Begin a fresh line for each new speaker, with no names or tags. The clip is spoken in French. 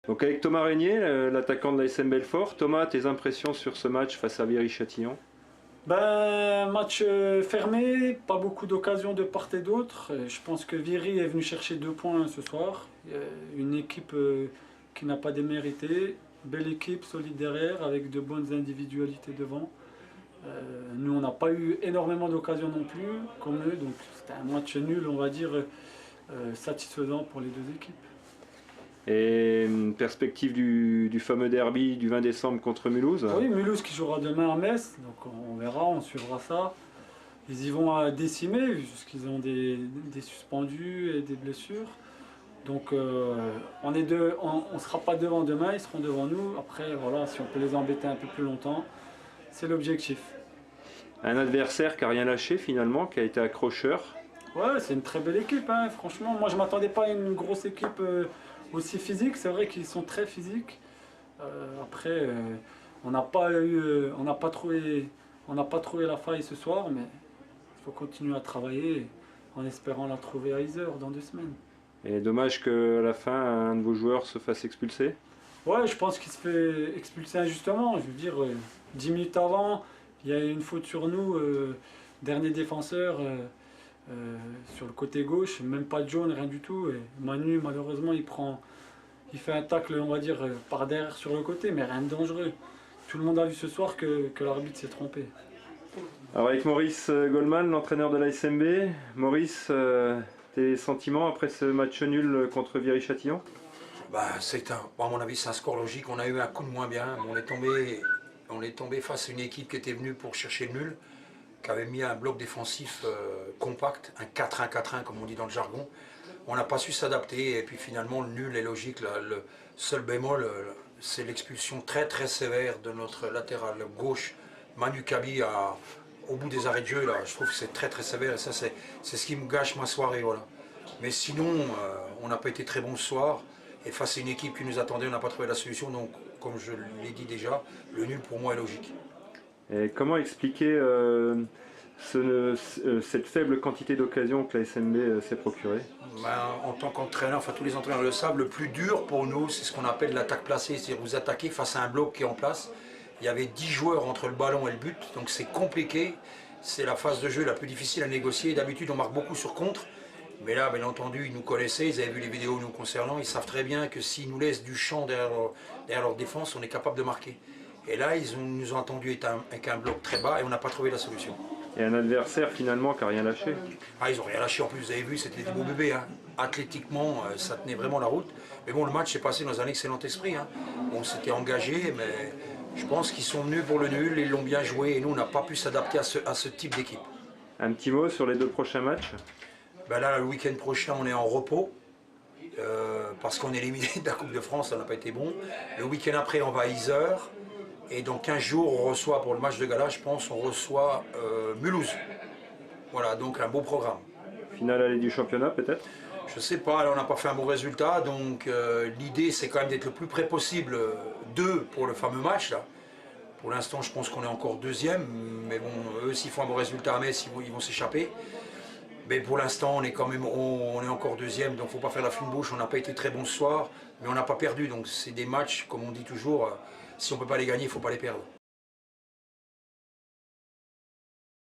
Donc avec Thomas Régnier, l'attaquant de l'ASM Belfort. Thomas, tes impressions sur ce match face à Viry-Châtillon?
Ben, match fermé, pas beaucoup d'occasions de part et d'autre. Je pense que Viry est venu chercher 2 points ce soir. Une équipe qui n'a pas démérité. Belle équipe, solide derrière, avec de bonnes individualités devant. Nous, on n'a pas eu énormément d'occasions non plus, comme eux. Donc c'était un match nul, on va dire, satisfaisant pour les deux équipes.
Et une perspective du fameux derby du 20 décembre contre Mulhouse?
Oui, Mulhouse qui jouera demain à Metz, donc on verra, on suivra ça. Ils y vont à décimer, puisqu'ils ont des suspendus et des blessures. Donc on ne sera pas devant demain, ils seront devant nous. Après, voilà, si on peut les embêter un peu plus longtemps, c'est l'objectif.
Un adversaire qui n'a rien lâché finalement, qui a été accrocheur.
Ouais, c'est une très belle équipe, hein. Franchement. Moi, je ne m'attendais pas à une grosse équipe aussi physique. C'est vrai qu'ils sont très physiques. Après, on n'a pas trouvé la faille ce soir, mais il faut continuer à travailler en espérant la trouver à Yzeure dans 2 semaines.
Et dommage qu'à la fin, un de vos joueurs se fasse expulser.
Ouais, je pense qu'il se fait expulser injustement. Je veux dire, 10 minutes avant, il y a une faute sur nous, dernier défenseur. Sur le côté gauche, même pas de jaune, rien du tout. Et Manu, malheureusement, il fait un tacle, on va dire, par derrière sur le côté, mais rien de dangereux. Tout le monde a vu ce soir que l'arbitre s'est trompé.
Alors avec Maurice Goldman, l'entraîneur de l'ASMB. Maurice, tes sentiments après ce match nul contre Viry-Châtillon?
À mon avis, c'est un score logique. On a eu un coup de moins bien. On est tombé face à une équipe qui était venue pour chercher le nul, qui avait mis un bloc défensif compact, un 4-1-4-1 comme on dit dans le jargon. On n'a pas su s'adapter et puis finalement le nul est logique. Le seul bémol, c'est l'expulsion très très sévère de notre latéral gauche, Manu Kabi, au bout des arrêts de jeu. Là, je trouve que c'est très très sévère et ça c'est ce qui me gâche ma soirée. Voilà. Mais sinon, on n'a pas été très bon ce soir et face à une équipe qui nous attendait, on n'a pas trouvé la solution. Donc comme je l'ai dit déjà, le nul pour moi est logique.
Et comment expliquer cette faible quantité d'occasions que la SMB s'est procurée?
En tant qu'entraîneur, enfin tous les entraîneurs le savent, le plus dur pour nous, c'est ce qu'on appelle l'attaque placée, c'est-à-dire vous attaquez face à un bloc qui est en place. Il y avait 10 joueurs entre le ballon et le but, donc c'est compliqué. C'est la phase de jeu la plus difficile à négocier. D'habitude, on marque beaucoup sur contre. Mais là, bien entendu, ils nous connaissaient, ils avaient vu les vidéos nous concernant. Ils savent très bien que s'ils nous laissent du champ derrière leur défense, on est capable de marquer. Et là, nous ont attendu avec un bloc très bas et on n'a pas trouvé la solution.
Et un adversaire finalement qui n'a rien lâché.
Ah, ils n'ont rien lâché en plus, vous avez vu, c'était des beaux bébés. Hein. Athlétiquement, ça tenait vraiment la route. Mais bon, le match s'est passé dans un excellent esprit. Hein. On s'était engagé, mais je pense qu'ils sont venus pour le nul, ils l'ont bien joué et nous, on n'a pas pu s'adapter à ce type d'équipe.
Un petit mot sur les 2 prochains matchs?
Ben là, le week-end prochain, on est en repos. Parce qu'on est éliminé de la Coupe de France, ça n'a pas été bon. Le week-end après, on va à Yzeure. Et dans 15 jours, on reçoit, pour le match de gala, je pense, on reçoit Mulhouse. Voilà, donc un beau programme.
Finale allée du championnat peut-être?
Je sais pas, là on n'a pas fait un bon résultat, donc l'idée c'est quand même d'être le plus près possible d'eux pour le fameux match. Là. Pour l'instant, je pense qu'on est encore deuxième, mais bon, eux s'ils font un bon résultat à Metz, ils vont s'échapper. Mais pour l'instant, on est encore deuxième, donc il ne faut pas faire la fine bouche. On n'a pas été très bon ce soir, mais on n'a pas perdu. Donc c'est des matchs, comme on dit toujours, si on ne peut pas les gagner, il ne faut pas les perdre.